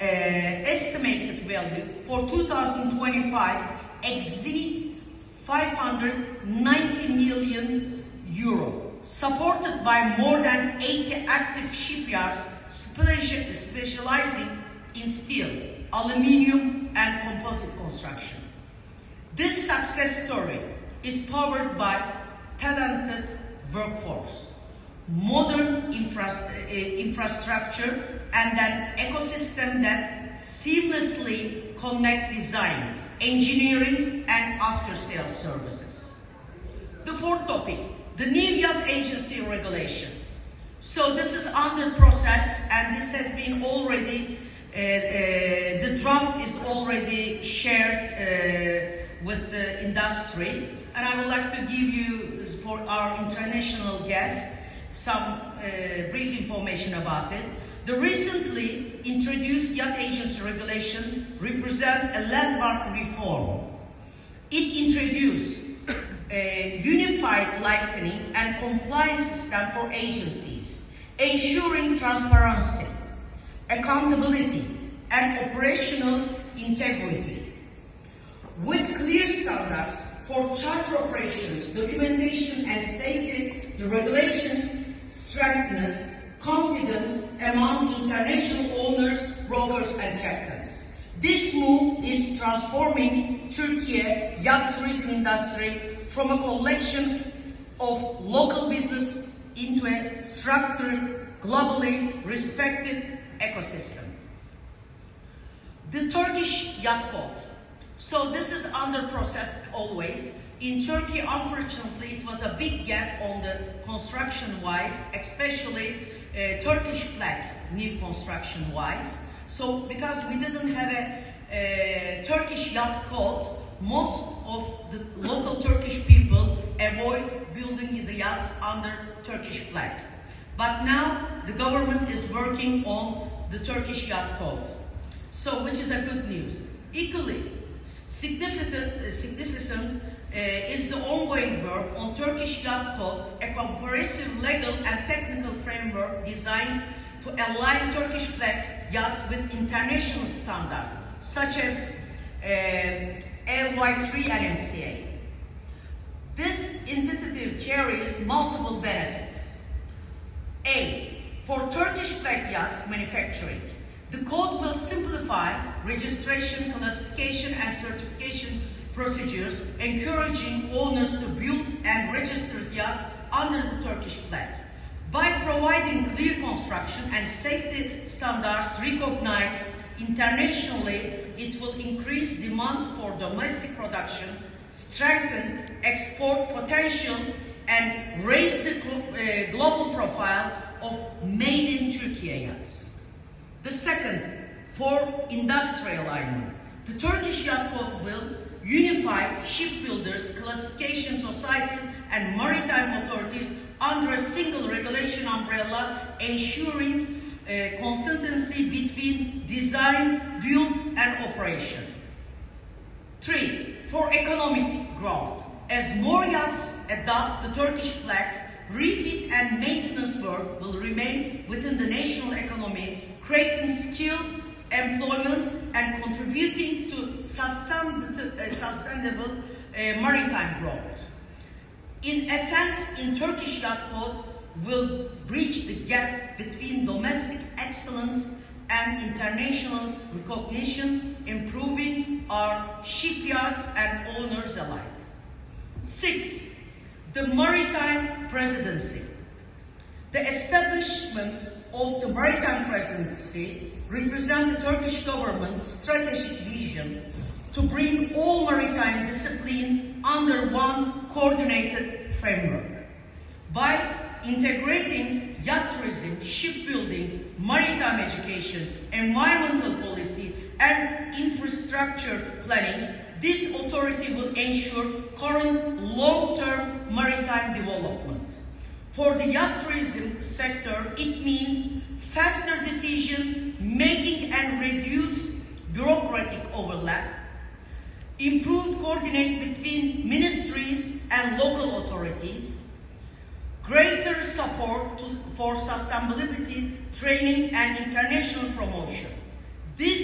estimated value for 2025 exceed 590 million euro, supported by more than 80 active shipyards specializing in steel, aluminium, and composite construction. This success story is powered by talented workforce, modern infrastructure, and an ecosystem that seamlessly connects design, engineering, and after-sales services. The fourth topic, the new yacht agency regulation. So this is under process, and this has been already, the draft is already shared with the industry. And I would like to give you, for our international guests, some brief information about it. The recently introduced yacht agency regulation represents a landmark reform. It introduced a unified licensing and compliance system for agencies, ensuring transparency, accountability, and operational integrity. With clear standards for charter operations, documentation, and safety, the regulation strengthens confidence among international owners, brokers, and captains. This move is transforming Turkey yacht tourism industry from a collection of local business into a structured, globally respected ecosystem. The Turkish Yacht Code. So this is under process always. In Turkey, unfortunately, it was a big gap on the construction-wise, especially Turkish flag new construction-wise. So because we didn't have a Turkish yacht code, most of the local Turkish people avoid building the yachts under Turkish flag. But now the government is working on the Turkish yacht code, so which is a good news. Equally significant is the ongoing work on Turkish Yacht Code, a comprehensive legal and technical framework designed to align Turkish flag yachts with international standards, such as LY3 and MCA. This initiative carries multiple benefits. A, for Turkish flag yachts manufacturing, the code will simplify registration, classification, and certification procedures, encouraging owners to build and register yachts under the Turkish flag. By providing clear construction and safety standards recognized internationally, it will increase demand for domestic production, strengthen export potential, and raise the global profile of made in Turkey yachts. The second, for industry alignment, the Turkish Yacht Code will unify shipbuilders, classification societies, and maritime authorities under a single regulation umbrella, ensuring consistency between design, build, and operation. 3, for economic growth. As more yachts adopt the Turkish flag, refit and maintenance work will remain within the national economy, creating skill, employment, and contributing to sustainable maritime growth. In essence, in Turkish Yacht Code will bridge the gap between domestic excellence and international recognition, improving our shipyards and owners alike. 6, the maritime presidency. The establishment of the maritime presidency represents the Turkish government's strategic vision to bring all maritime discipline under one coordinated framework. By integrating yacht tourism, shipbuilding, maritime education, environmental policy, and infrastructure planning, this authority will ensure current long-term maritime development. For the yacht tourism sector, it means faster decision making and reduced bureaucratic overlap, improved coordination between ministries and local authorities, greater support for sustainability training and international promotion. This